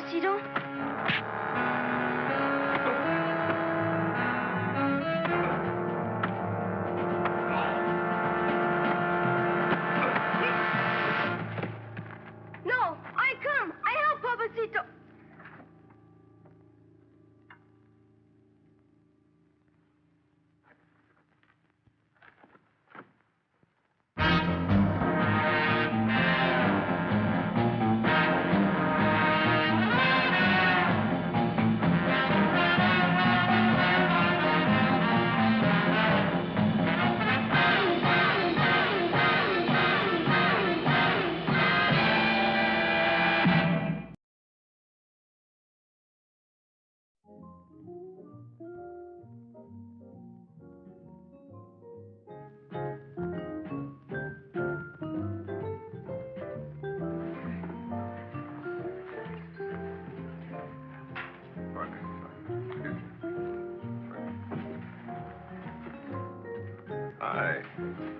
Papacito? No, I come. I help Papacito. Hi.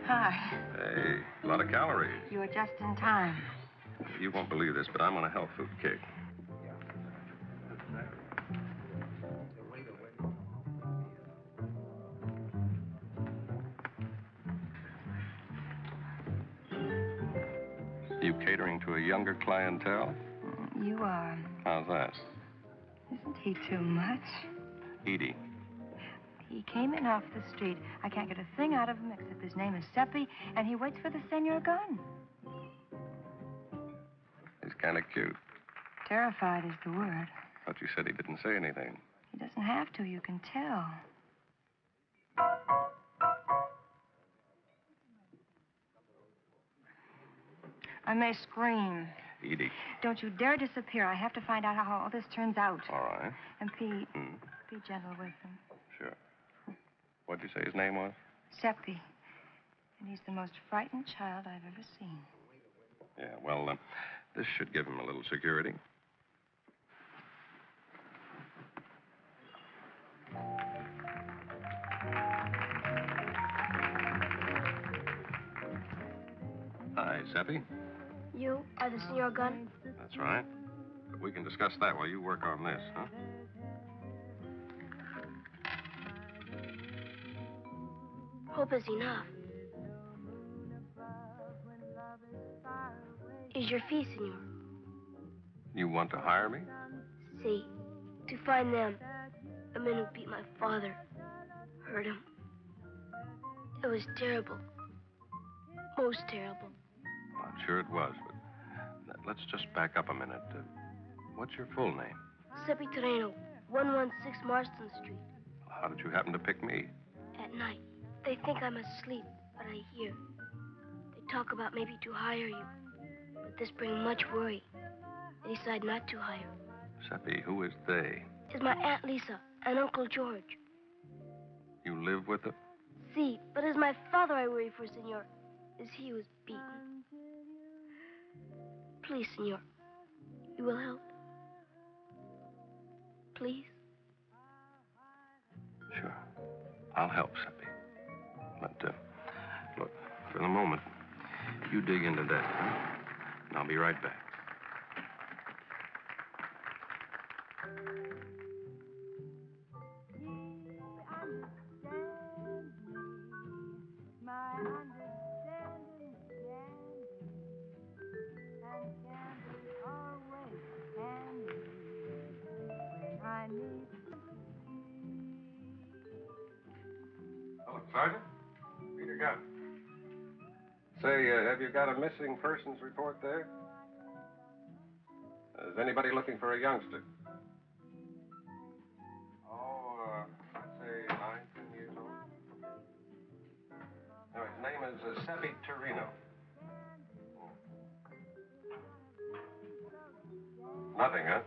Hi. Hey, a lot of calories. You were just in time. You won't believe this, but I'm on a health food kick. You catering to a younger clientele? You are. How's that? Isn't he too much? Edie. He came in off the street. I can't get a thing out of him except his name is Sepi, and he waits for the Senor Gunn. He's kind of cute. Terrified is the word. But you said he didn't say anything. He doesn't have to, you can tell. I may scream. Edie. Don't you dare disappear. I have to find out how all this turns out. All right. And Pete, be gentle with him. Sure. What'd you say his name was? Sepi. And he's the most frightened child I've ever seen. Yeah, well, this should give him a little security. Hi, Sepi. You are the Senor Gunn? That's right. But we can discuss that while you work on this, huh? Hope is enough. Is your fee, Senor? You want to hire me? See, to find them, the men who beat my father, hurt him. It was terrible. Most terrible. I'm sure it was, but let's just back up a minute. What's your full name? Sepi Terreno, 116 Marston Street. How did you happen to pick me? At night, they think I'm asleep, but I hear. They talk about maybe to hire you, but this brings much worry. They decide not to hire. Sepi, who is they? It's my Aunt Lisa and Uncle George. You live with them? See, but it's my father I worry for, Senor. Is he was beaten. Please, Senor, you will help. Please? Sure. I'll help, Sepi. But, look, for the moment, you dig into that, huh? And I'll be right back. Hello, Sergeant. Peter Gunn. Say, have you got a missing persons report there? Is anybody looking for a youngster? Oh, I'd say 9, 10 years old. No, his name is Sepi Terreno. Nothing, huh?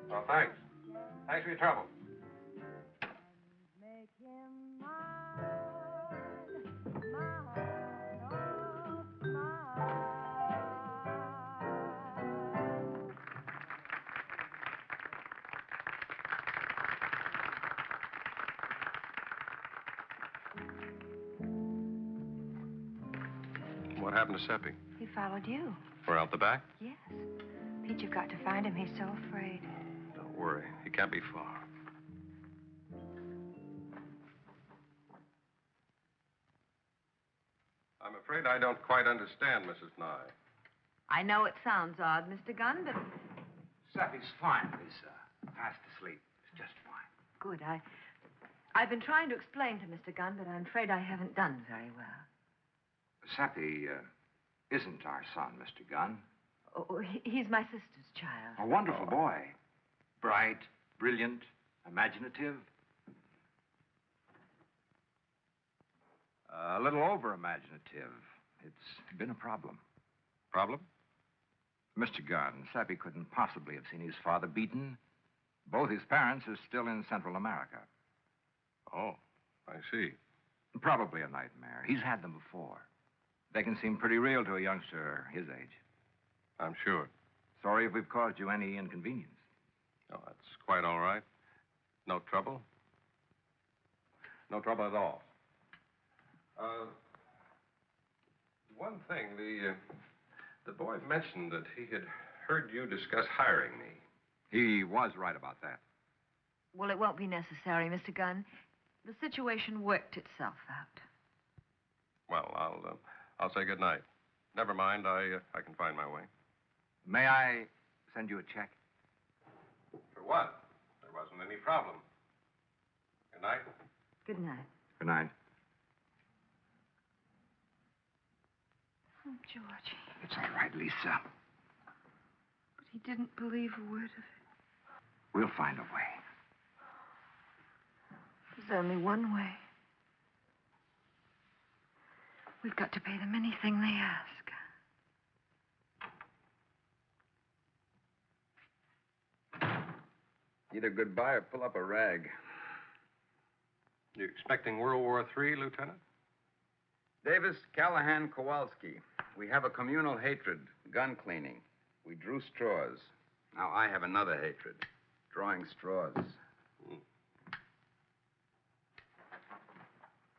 Well, thanks. Thanks for your trouble. What happened to Sepi? He followed you. We're out the back? Yes. He got to find him. He's so afraid. Don't worry. He can't be far. I'm afraid I don't quite understand, Mrs. Nye. I know it sounds odd, Mr. Gunn, but... Sepi's fine, Lisa. Fast asleep. It's just fine. Good. I've been trying to explain to Mr. Gunn, but I'm afraid I haven't done very well. Sepi isn't our son, Mr. Gunn. Oh, he's my sister's child. A wonderful boy. Bright, brilliant, imaginative. A little over-imaginative. It's been a problem. Problem? Mr. Gunn, Sepi couldn't possibly have seen his father beaten. Both his parents are still in Central America. Oh, I see. Probably a nightmare. He's had them before. They can seem pretty real to a youngster his age. I'm sure. Sorry if we've caused you any inconvenience. Oh, that's quite all right. No trouble? No trouble at all. One thing, the boy mentioned that he had heard you discuss hiring me. He was right about that. Well, it won't be necessary, Mr. Gunn. The situation worked itself out. Well, I'll say good night. Never mind, I can find my way. May I send you a check? For what? There wasn't any problem. Good night. Good night. Good night. Oh, George. It's all right, Lisa. But he didn't believe a word of it. We'll find a way. There's only one way. We've got to pay them anything they ask. Either goodbye or pull up a rag. You expecting World War III, Lieutenant? Davis, Callahan, Kowalski. We have a communal hatred, gun cleaning. We drew straws. Now I have another hatred, drawing straws.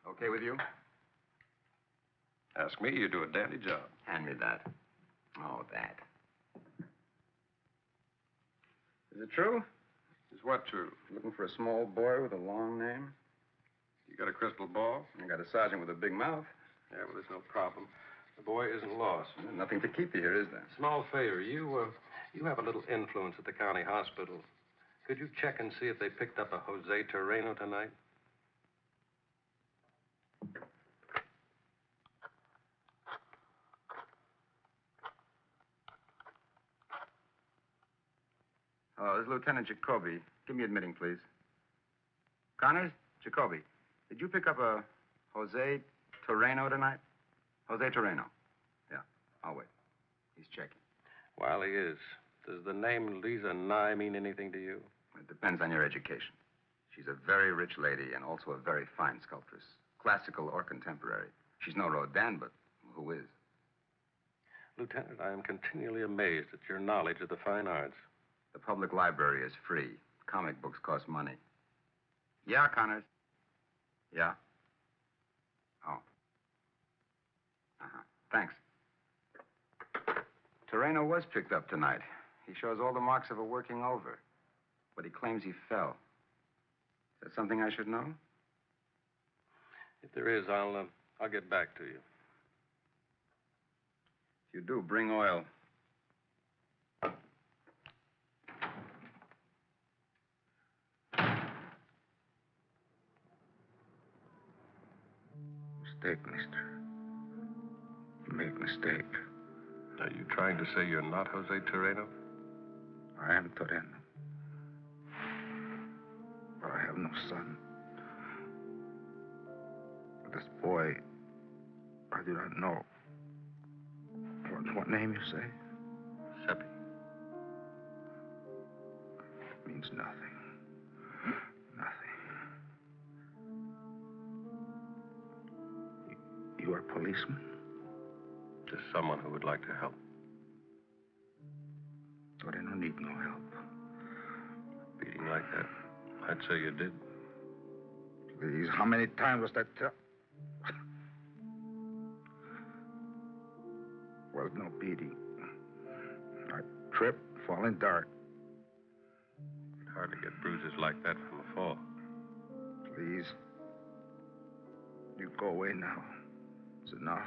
Okay with you? Ask me, you do a dandy job. Hand me that. Oh, that. Is it true? Is what true? Looking for a small boy with a long name? You got a crystal ball? I got a sergeant with a big mouth. Yeah, well, there's no problem. The boy isn't lost. Nothing to keep you here, is there? Small favor. You have a little influence at the county hospital. Could you check and see if they picked up a Jose Terreno tonight? Oh, this is Lieutenant Jacoby. Give me admitting, please. Connors? Jacoby, did you pick up a Jose Terreno tonight? Jose Terreno. Yeah, I'll wait. He's checking. While he is, does the name Lisa Nye mean anything to you? It depends on your education. She's a very rich lady and also a very fine sculptress. Classical or contemporary. She's no Rodin, but who is? Lieutenant, I am continually amazed at your knowledge of the fine arts. The public library is free. Comic books cost money. Yeah, Connors? Yeah? Oh. Uh-huh. Thanks. Terreno was picked up tonight. He shows all the marks of a working over. But he claims he fell. Is that something I should know? If there is, I'll get back to you. If you do, bring oil. Mistake, mister. You make mistake. Are you trying to say you're not Jose Terreno? I am Terreno. But I have no son. This boy, I do not know. What name you say? Sepi. It means nothing. Nothing. You are a policeman? Just someone who would like to help. But I don't need no help. Beating like that, I'd say you did. Please, how many times was that Was no beating. I tripped, falling dark. It's hard to get bruises like that from a fall. Please. You go away now. It's enough.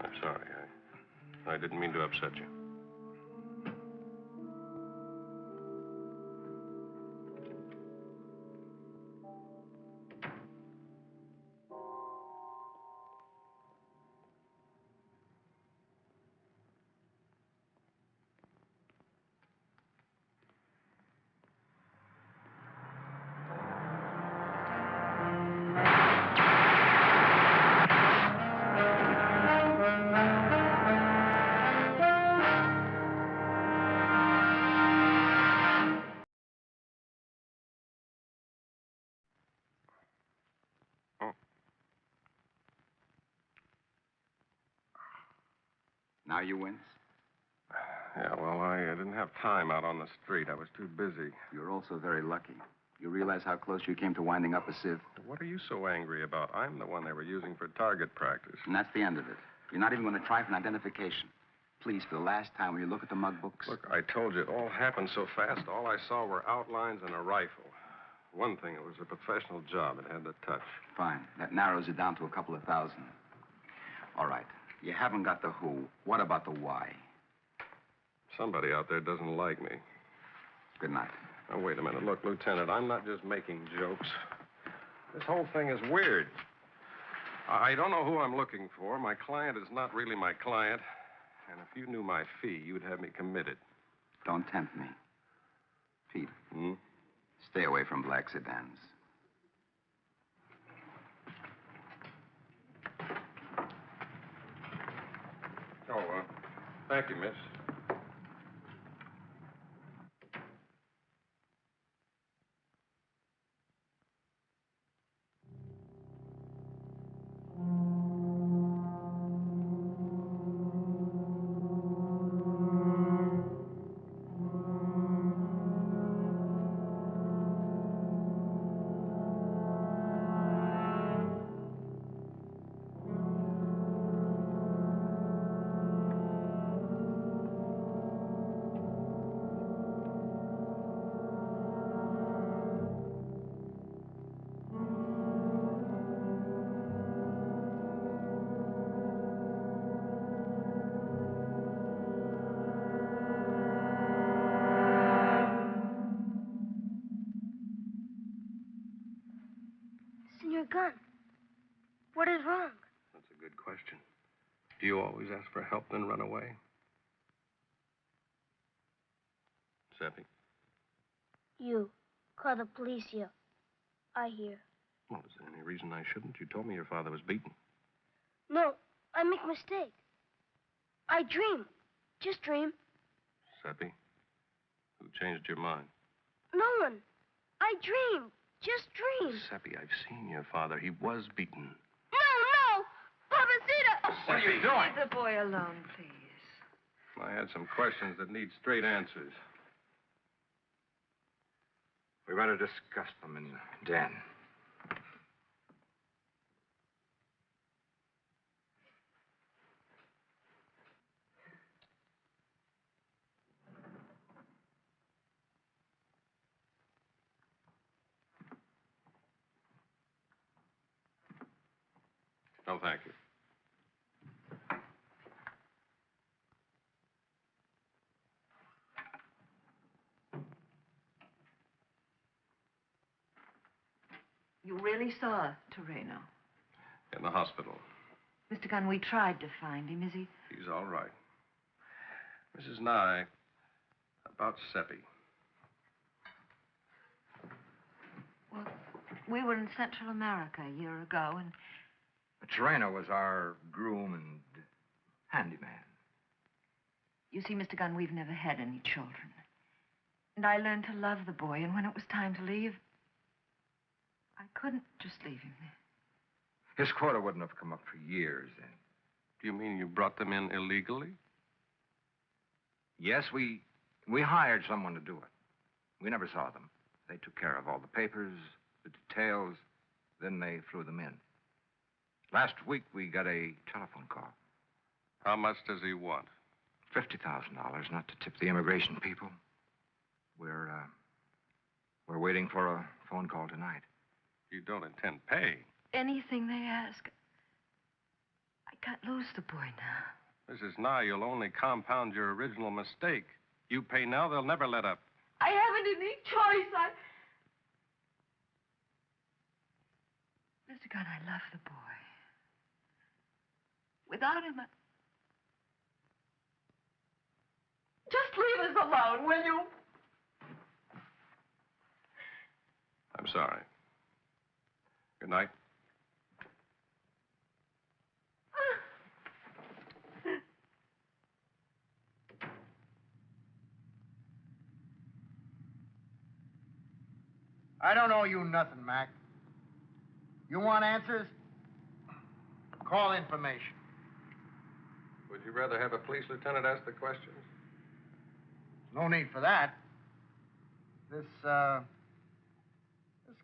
I'm sorry. I didn't mean to upset you. Now you wince? Yeah, well, I didn't have time out on the street. I was too busy. You're also very lucky. You realize how close you came to winding up a sieve? What are you so angry about? I'm the one they were using for target practice. And that's the end of it. You're not even going to try for an identification. Please, for the last time, will you look at the mug books? Look, I told you, it all happened so fast. All I saw were outlines and a rifle. One thing, it was a professional job. It had the touch. Fine. That narrows it down to a couple of thousand. All right. You haven't got the who. What about the why? Somebody out there doesn't like me. Good night. Now, wait a minute. Look, Lieutenant, I'm not just making jokes. This whole thing is weird. I don't know who I'm looking for. My client is not really my client. And if you knew my fee, you'd have me committed. Don't tempt me. Pete. Hmm? Stay away from black sedans. Oh, thank you, miss. Gunn, what is wrong? That's a good question. Do you always ask for help, then run away? Sepi? You. Call the police here. I hear. Well, is there any reason I shouldn't? You told me your father was beaten. No, I make mistake. I dream. Just dream. Sepi? Who changed your mind? No one. I dream. Just dream. Sepi, I've seen your father. He was beaten. No! Papacita! What are you doing? Leave the boy alone, please. I had some questions that need straight answers. We better discuss them in the den. No, thank you. You really saw Toreno? In the hospital. Mr. Gunn, we tried to find him. Is he? He's all right. Mrs. Nye, about Sepi. Well, we were in Central America a year ago, and... Toreno was our groom and handyman. You see, Mr. Gunn, we've never had any children. And I learned to love the boy, and when it was time to leave, I couldn't just leave him there. His quota wouldn't have come up for years then. Do you mean you brought them in illegally? Yes, we hired someone to do it. We never saw them. They took care of all the papers, the details, then they flew them in. Last week, we got a telephone call. How much does he want? $50,000, not to tip the immigration people. We're waiting for a phone call tonight. You don't intend paying. Anything they ask. I can't lose the boy now. Mrs. Nye, you'll only compound your original mistake. You pay now, they'll never let up. I haven't any choice. Mr. Gunn, I love the boy. Without him, just leave us alone, will you? I'm sorry. Good night. I don't owe you nothing, Mac. You want answers? Call information. Would you rather have a police lieutenant ask the questions? No need for that. This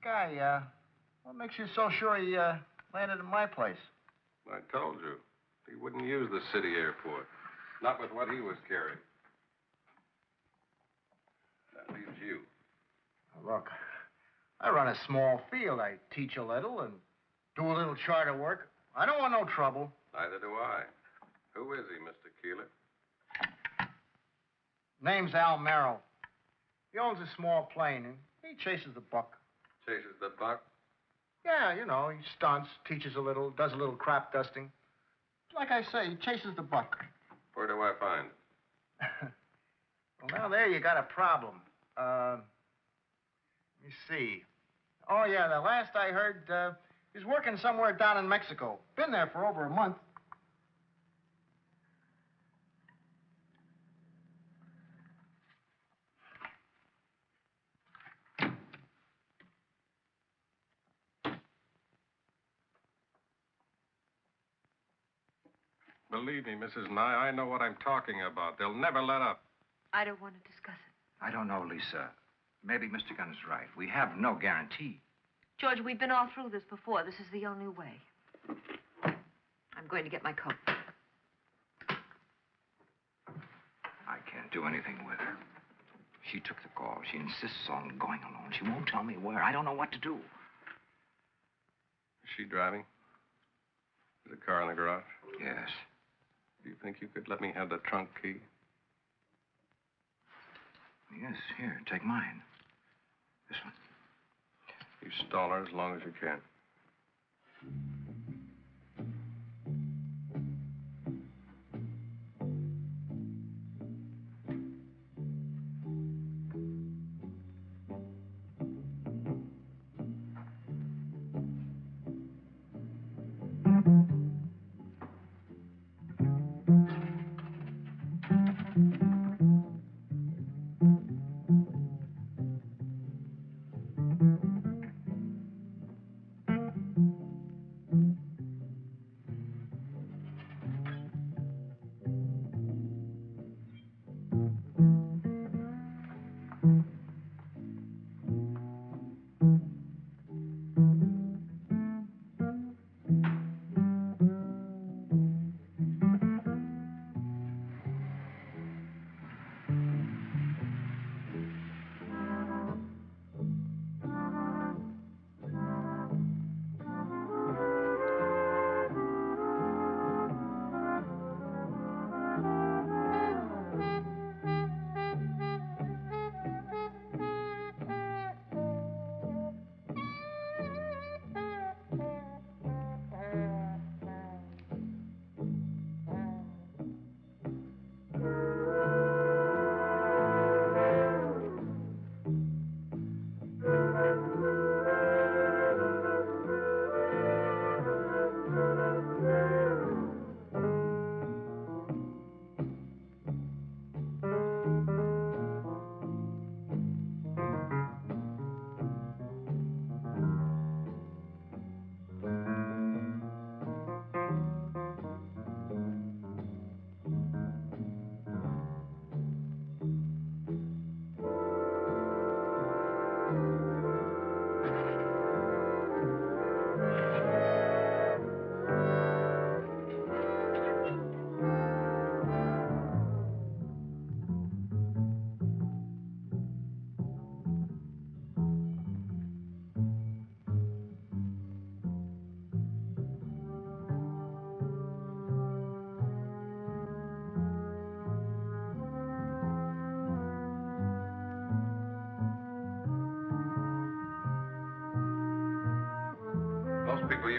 guy, what makes you so sure he landed in my place? I told you. He wouldn't use the city airport. Not with what he was carrying. That leaves you. Look, I run a small field. I teach a little and do a little charter work. I don't want no trouble. Neither do I. Who is he, Mr. Keeler? Name's Al Merrill. He owns a small plane, and he chases the buck. Chases the buck? Yeah, you know, he stunts, teaches a little, does a little crop dusting. Like I say, he chases the buck. Where do I find him? Well, now there you got a problem. Let me see. Oh, yeah, the last I heard, he's working somewhere down in Mexico. Been there for over a month. Believe me, Mrs. Nye, I know what I'm talking about. They'll never let up. I don't want to discuss it. I don't know, Lisa. Maybe Mr. Gunn's right. We have no guarantee. George, we've been all through this before. This is the only way. I'm going to get my coat. I can't do anything with her. She took the call. She insists on going alone. She won't tell me where. I don't know what to do. Is she driving? Is the car in the garage? Yes. Do you think you could let me have the trunk key? Yes, here, take mine. This one. You stall her as long as you can.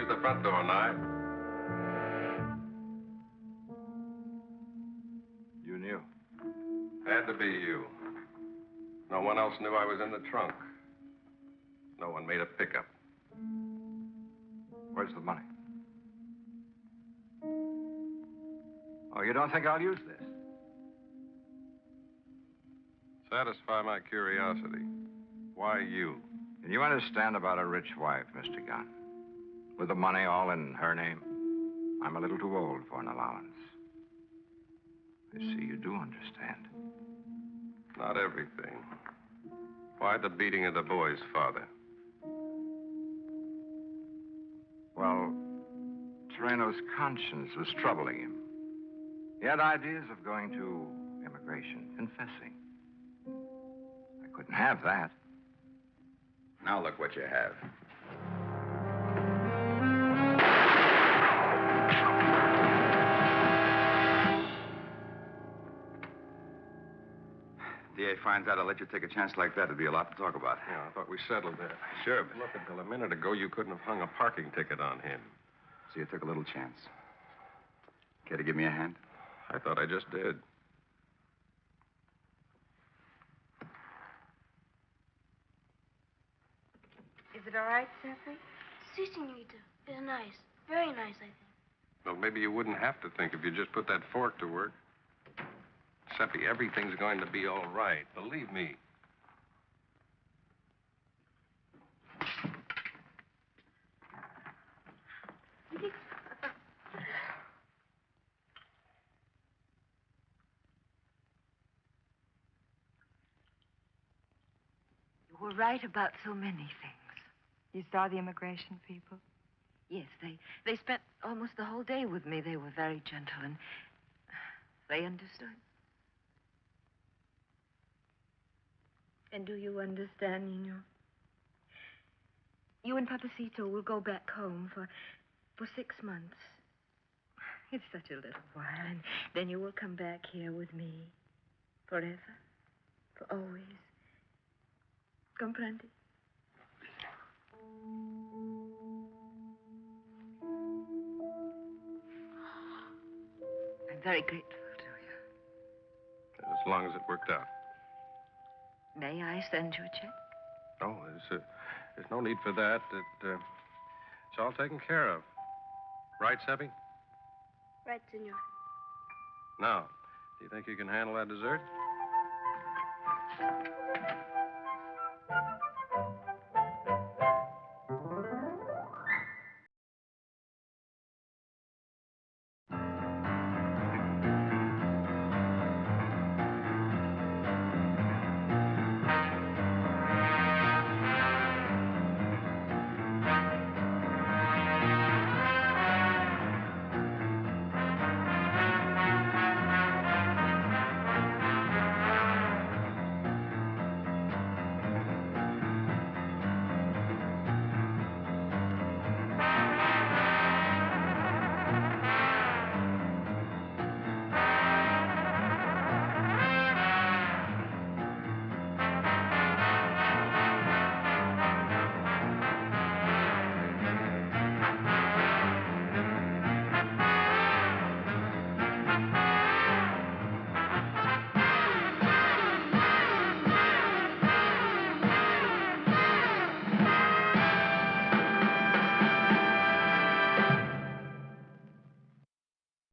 use the front door, Nye. You knew. Had to be you. No one else knew I was in the trunk. No one made a pickup. Where's the money? Oh, you don't think I'll use this? Satisfy my curiosity. Why you? Can you understand about a rich wife, Mr. Gunn? With the money all in her name? I'm a little too old for an allowance. I see you do understand. Not everything. Why the beating of the boy's father? Well, Toreno's conscience was troubling him. He had ideas of going to immigration, confessing. I couldn't have that. Now look what you have. DA finds out I'll let you take a chance like that. There'd be a lot to talk about. Yeah, I thought we settled that. Sure, but Look, until a minute ago, you couldn't have hung a parking ticket on him. so you took a little chance. Care to give me a hand? I thought I just did. Is it all right, Sepi? Si, senorita. It's nice. Very nice, I think. Well, maybe you wouldn't have to think if you just put that fork to work. Sepi, everything's going to be all right. Believe me. You were right about so many things. You saw the immigration people? Yes, they spent almost the whole day with me. They were very gentle, and they understood. And do you understand, Nino? You and Papacito will go back home for 6 months. It's such a little while, and then you will come back here with me. Forever. For always. Comprende? I'm very grateful to you. As long as it worked out. May I send you a check? No, there's no need for that. It's all taken care of. Right, Sepi? Right, senor. Now, do you think you can handle that dessert?